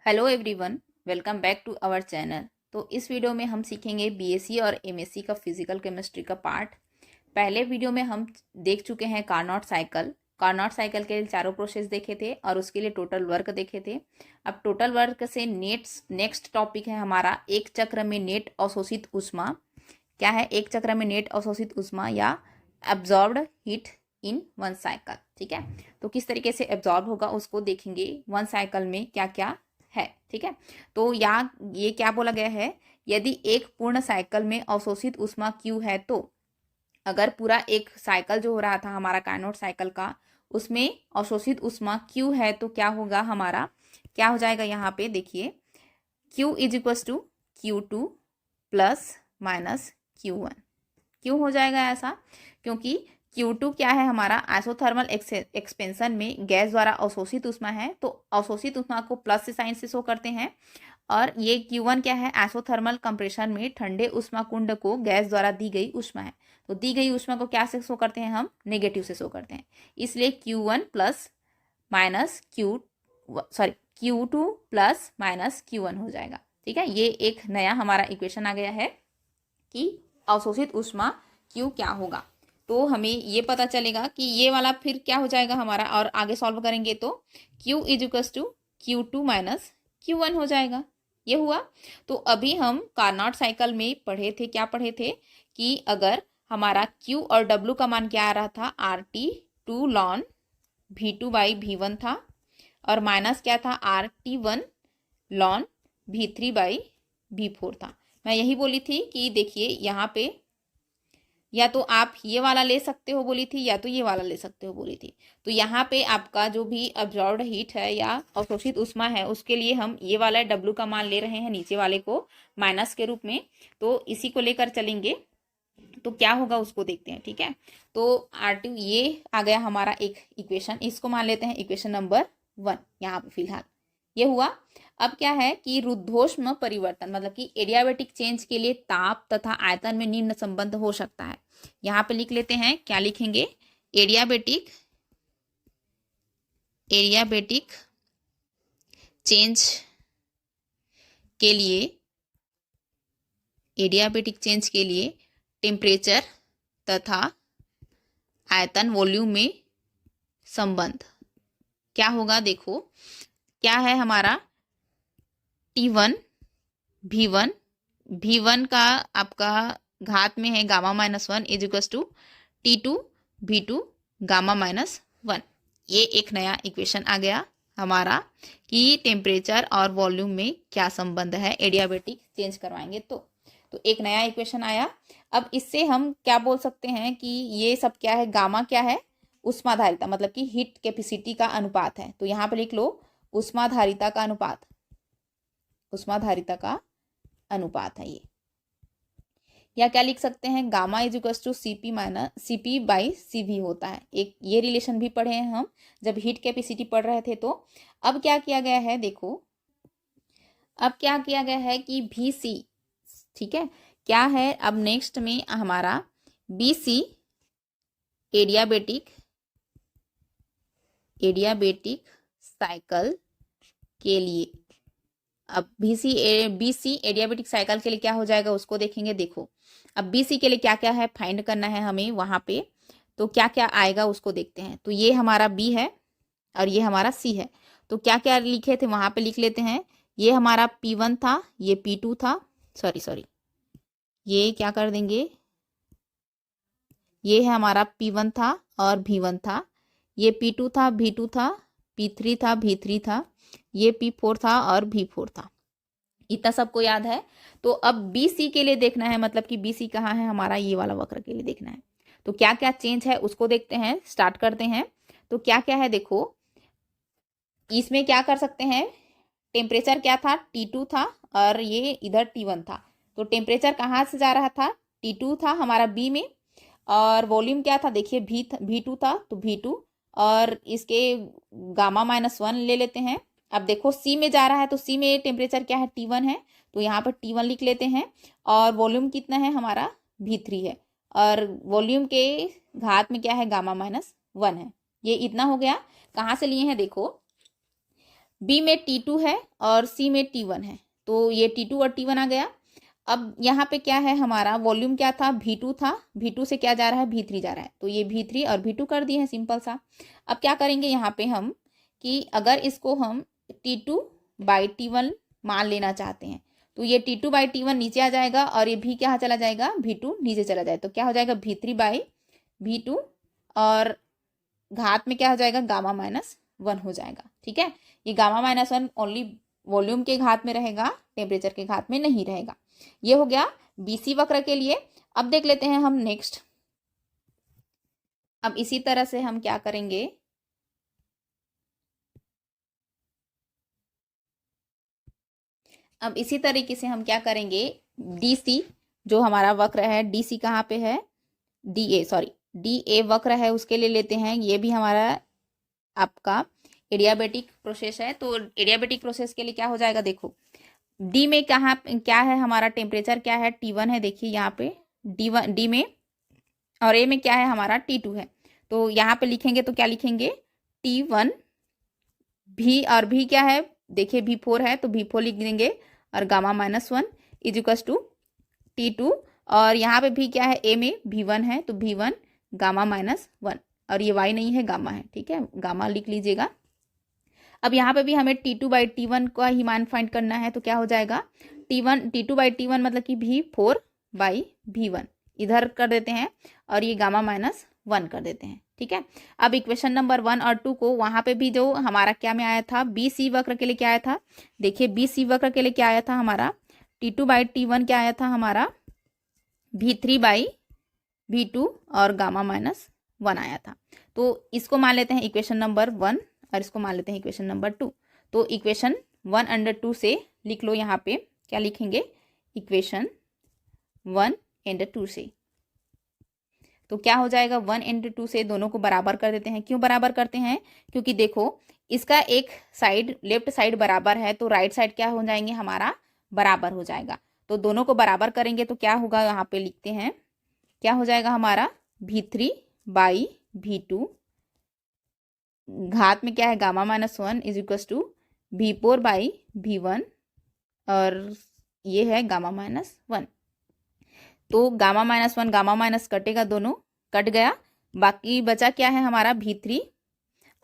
Hello everyone, welcome back to our channel. तो इस video में हम सीखेंगे बीएससी और एमएससी का फिजिकल केमिस्ट्री का पार्ट। पहले वीडियो में हम देख चुके हैं कार्नोट साइकिल। कार्नोट साइकिल के चारों प्रोसेस देखे थे और उसके लिए टोटल वर्क देखे थे। अब टोटल वर्क से नेक्स्ट टॉपिक है हमारा एक चक्र में नेट अवशोषित ऊष्मा। क्या है एक चक्र में नेट अवशोषित ऊष्मा या absorbed heat in one cycle. ठीक है, तो किस तरीके से एब्जॉर्ब होगा उसको देखेंगे वन साइकिल में क्या क्या है। ठीक है, तो यहाँ ये क्या बोला गया है, यदि एक पूर्ण साइकिल में अवशोषित ऊष्मा Q है तो अगर पूरा एक साइकिल जो हो रहा था हमारा कार्नोट साइकिल का, उसमें अवशोषित ऊष्मा Q है तो क्या होगा, हमारा क्या हो जाएगा, यहाँ पे देखिए Q is equal to Q2 plus minus Q1। क्यों हो जाएगा ऐसा, क्योंकि Q2 क्या है, हमारा आइसोथर्मल एक्सपेंशन में गैस द्वारा अवशोषित ऊष्मा है, तो अवशोषित ऊष्मा को प्लस से साइन से शो करते हैं। और ये Q1 क्या है, आइसोथर्मल कंप्रेशन में ठंडे ऊष्मा कुंड को गैस द्वारा दी गई ऊष्मा है, तो दी गई ऊष्मा को क्या से शो करते हैं, हम नेगेटिव से शो करते हैं। इसलिए Q1 plus minus Q2 plus minus Q1 हो जाएगा। ठीक है, ये एक नया हमारा इक्वेशन आ गया है कि अवशोषित ऊष्मा Q क्या होगा। तो हमें ये पता चलेगा कि ये वाला फिर क्या हो जाएगा हमारा, और आगे सॉल्व करेंगे तो Q is equal to Q2 minus Q1 हो जाएगा। ये हुआ। तो अभी हम कार्नोट साइकिल में पढ़े थे, क्या पढ़े थे कि अगर हमारा Q और W का मान क्या आ रहा था, RT2 lawn V2 by V1 था, और माइनस क्या था, RT1 lawn V3 by V4 था। मैं यही बोली थी कि देखिए यहाँ पे या तो आप ये वाला ले सकते हो बोली थी, या तो ये वाला ले सकते हो बोली थी। तो यहाँ पे आपका जो भी अब्जॉर्ब्ड हीट है या अवशोषित ऊष्मा है उसके लिए हम ये वाला W का मान ले रहे हैं, नीचे वाले को माइनस के रूप में, तो इसी को लेकर चलेंगे तो क्या होगा उसको देखते हैं। ठीक है, तो R2 ये आ गया हमारा एक इक्वेशन, इसको मान लेते हैं इक्वेशन नंबर 1 यहाँ पे फिलहाल। ये हुआ। अब क्या है कि रुद्धोष्म परिवर्तन मतलब कि एडियाबेटिक चेंज के लिए ताप तथा आयतन में निम्न संबंध हो सकता है। यहाँ पे लिख लेते हैं, क्या लिखेंगे, एडियाबेटिक एडियाबेटिक चेंज के लिए एडियाबेटिक चेंज के लिए टेम्परेचर तथा आयतन वॉल्यूम में संबंध क्या होगा। देखो क्या है हमारा T1 V1 V1 का आपका घात में है gamma minus 1 is equal to T2 V2 gamma minus 1। ये एक नया इक्वेशन आ गया हमारा कि टेम्परेचर और वॉल्यूम में क्या संबंध है, एडियाबेटिक चेंज करवाएंगे तो एक नया इक्वेशन आया। अब इससे हम क्या बोल सकते हैं कि ये सब क्या है, गामा क्या है, ऊष्माधारिता मतलब कि हीट कैपेसिटी का अनुपात है। तो यहाँ पे लिख लो ऊष्माधारिता का अनुपात, ऊष्माधारिता का अनुपात है ये। या क्या लिख सकते हैं, gamma is equal to CP minus CP by CV होता है। एक ये रिलेशन भी पढ़े हैं हम जब हीट कैपेसिटी पढ़ रहे थे। तो अब क्या किया गया है, देखो अब क्या किया गया है कि VC, ठीक है, क्या है अब नेक्स्ट में हमारा BC एडियाबेटिक साइकिल के लिए। अब BC एडियाबेटिक साइकिल के लिए क्या हो जाएगा उसको देखेंगे। देखो अब BC के लिए क्या क्या है फाइंड करना है हमें वहां पे, तो क्या क्या आएगा उसको देखते हैं। तो ये हमारा B है और ये हमारा C है, तो क्या क्या लिखे थे वहां पे लिख लेते हैं। ये हमारा P1 था, ये P2 था, सॉरी ये क्या कर देंगे, ये है हमारा P1 था और V1 था, ये P2 था V2 था, P3 था V3 था, ये P4 था और V4 था। इतना सबको याद है। तो अब BC के लिए देखना है, मतलब कि BC कहाँ है हमारा, ये वाला वक्र के लिए देखना है। तो क्या क्या चेंज है उसको देखते हैं, स्टार्ट करते हैं। तो क्या क्या है देखो, इसमें क्या कर सकते हैं, टेम्परेचर क्या था, T2 था और ये इधर T1 था। तो टेम्परेचर कहाँ से जा रहा था, T2 था हमारा B में, और वॉल्यूम क्या था, देखिए V2 था तो V2, और इसके गामा माइनस 1 ले लेते हैं। अब देखो C में जा रहा है तो C में टेम्परेचर क्या है, T1 है, तो यहाँ पर T1 लिख लेते हैं, और वॉल्यूम कितना है हमारा V3 है, और वॉल्यूम के घात में क्या है, गामा माइनस 1 है। ये इतना हो गया। कहाँ से लिए हैं देखो, बी में T2 है और सी में T1 है, तो ये T2 और T1 आ गया। अब यहाँ पे क्या है, हमारा वॉल्यूम क्या था, V2 था, V2 से क्या जा रहा है, V3 जा रहा है, तो ये V3 और V2 कर दिए हैं, सिंपल सा। अब क्या करेंगे यहाँ पे हम कि अगर इसको हम T2/T1 मान लेना चाहते हैं तो ये T2/T1 नीचे आ जाएगा और ये भी क्या चला जाएगा, V2 नीचे चला जाए, तो क्या हो जाएगा V3/V2 और घात में क्या हो जाएगा, गामा-1 हो जाएगा। ठीक है, ये गामा-1 ओनली वॉल्यूम के घात में रहेगा, टेम्परेचर के घात में नहीं रहेगा। ये हो गया बीसी वक्र के लिए। अब देख लेते हैं हम नेक्स्ट। अब इसी तरह से हम क्या करेंगे, अब इसी तरीके से हम क्या करेंगे, डीसी जो हमारा वक्र है, डीसी कहाँ पे है, डीए वक्र है, उसके लिए लेते हैं। ये भी हमारा आपका एडियाबेटिक प्रोसेस है, तो एडियाबेटिक प्रोसेस के लिए क्या हो जाएगा, देखो डी में कहाँ क्या है, हमारा टेम्परेचर क्या है, T1 है, देखिए यहाँ पे डी में, और ए में क्या है, हमारा T2 है। तो यहाँ पे लिखेंगे तो क्या लिखेंगे, T1 भी, और भी क्या है, देखिए V4 है तो V4 लिख देंगे, और गामा-1 इजिकल्स टू T2, और यहाँ पे भी क्या है, ए में V1 है तो V1 गामा-1, और ये Y नहीं है, गामा है। ठीक है, गामा लिख लीजिएगा। अब यहाँ पे भी हमें T2/T1 का ही मान फाइंड करना है, तो क्या हो जाएगा, T2/T1 मतलब कि V4/V1 इधर कर देते हैं और ये गामा-1 कर देते हैं। ठीक है, अब इक्वेशन नंबर 1 और 2 को वहाँ पे भी जो हमारा क्या में आया था, BC वक्र के लिए क्या आया था, देखिए BC वक्र के लिए क्या आया था, हमारा T2/T1 क्या आया था, हमारा V3/V2 और गामा-1 आया था। तो इसको मान लेते हैं इक्वेशन नंबर 1 और इसको मान लेते हैं इक्वेशन नंबर 2। तो इक्वेशन 1/2 से लिख लो, यहाँ पे क्या लिखेंगे, इक्वेशन 1/2 से, तो क्या हो जाएगा, 1/2 से दोनों को बराबर कर देते हैं। क्यों बराबर करते हैं, क्योंकि देखो इसका एक साइड, लेफ्ट साइड बराबर है तो राइट साइड क्या हो जाएंगे, हमारा बराबर हो जाएगा। तो दोनों को बराबर करेंगे तो क्या होगा, यहाँ पे लिखते हैं, क्या हो जाएगा हमारा V3/V2 घात में क्या है, गामा-1 इजिकल्स टू V4/V1 और ये है गामा-1। तो गामा-1 गामा- कटेगा, दोनों कट गया, बाकी बचा क्या है, हमारा V3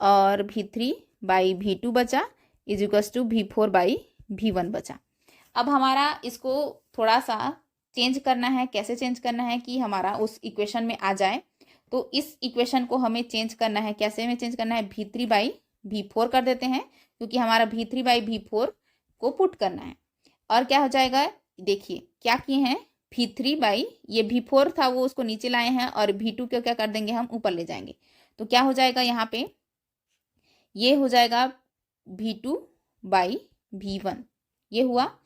और V3/V2 बचा इजिकल्स टू V4/V1 बचा। अब हमारा इसको थोड़ा सा चेंज करना है। कैसे चेंज करना है कि हमारा उस इक्वेशन में आ जाए, तो इस इक्वेशन को हमें चेंज करना है। कैसे में चेंज करना है, V3/V4 कर देते हैं, क्योंकि हमारा V3/V4 को पुट करना है। और क्या हो जाएगा, देखिए क्या किए हैं, ये V4 था वो उसको नीचे लाए हैं, और V2 को क्या कर देंगे, हम ऊपर ले जाएंगे। तो क्या हो जाएगा, यहाँ पे ये हो जाएगा V2/V1, ये हुआ।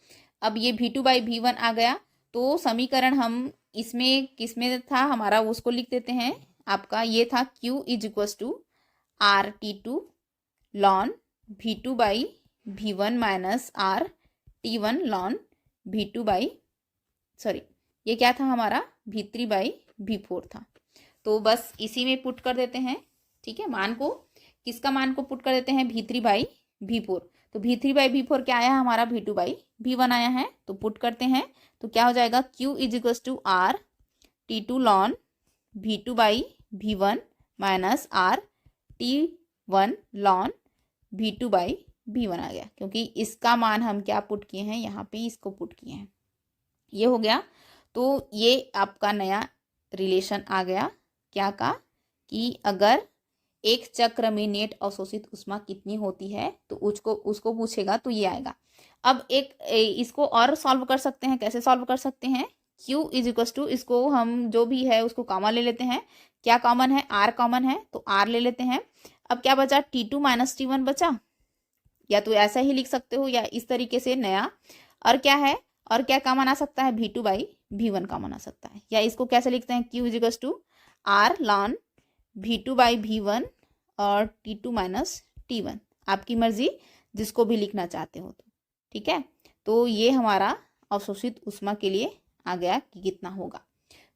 अब ये V2/V1 आ गया, तो समीकरण हम इसमें किसमें था हमारा, उसको लिख देते हैं। आपका ये था Q is equals to RT2 ln V2/V1 minus RT1 ln ये क्या था हमारा, V3/V4 था। तो बस इसी में पुट कर देते हैं। ठीक है, मान को, किसका मान को पुट कर देते हैं, V3/V4। तो V3/V4 क्या आया हमारा, V2/V1 आया है, तो पुट करते हैं। तो क्या हो जाएगा, Q is equals to RT2 ln V2/V1 minus RT1 ln V2/V1 आ गया, क्योंकि इसका मान हम क्या पुट किए हैं, यहाँ पे इसको पुट किए हैं, ये हो गया। तो ये आपका नया रिलेशन आ गया, क्या का, कि अगर एक चक्र में नेट अवशोषित ऊष्मा कितनी होती है तो उसको पूछेगा, तो ये आएगा। अब एक इसको और सॉल्व कर सकते हैं। कैसे सॉल्व कर सकते हैं, Q इजिक्वल्स टू, इसको हम जो भी है उसको कॉमन ले लेते हैं। क्या कॉमन है, R कॉमन है, तो R ले लेते हैं। अब क्या बचा, T2 माइनस T1 बचा, या तो ऐसा ही लिख सकते हो या इस तरीके से नया। और क्या है, और क्या कॉमन आ सकता है, V2/V1 कॉमन आ सकता है, या इसको कैसे लिखते हैं, Q is equals to R ln V2/V1 और T2 माइनस T1, आपकी मर्जी, जिसको भी लिखना चाहते हो तो। ठीक है, तो ये हमारा अवशोषित ऊष्मा के लिए आ गया कि कितना होगा।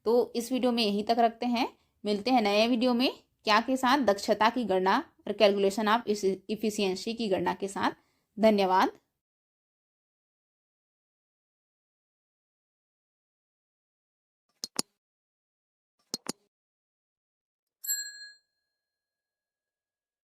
तो इस वीडियो में यहीं तक रखते हैं, मिलते हैं नए वीडियो में क्या के साथ, दक्षता की गणना और कैलकुलेशन ऑफ इफिशियंसी की गणना के साथ। धन्यवाद।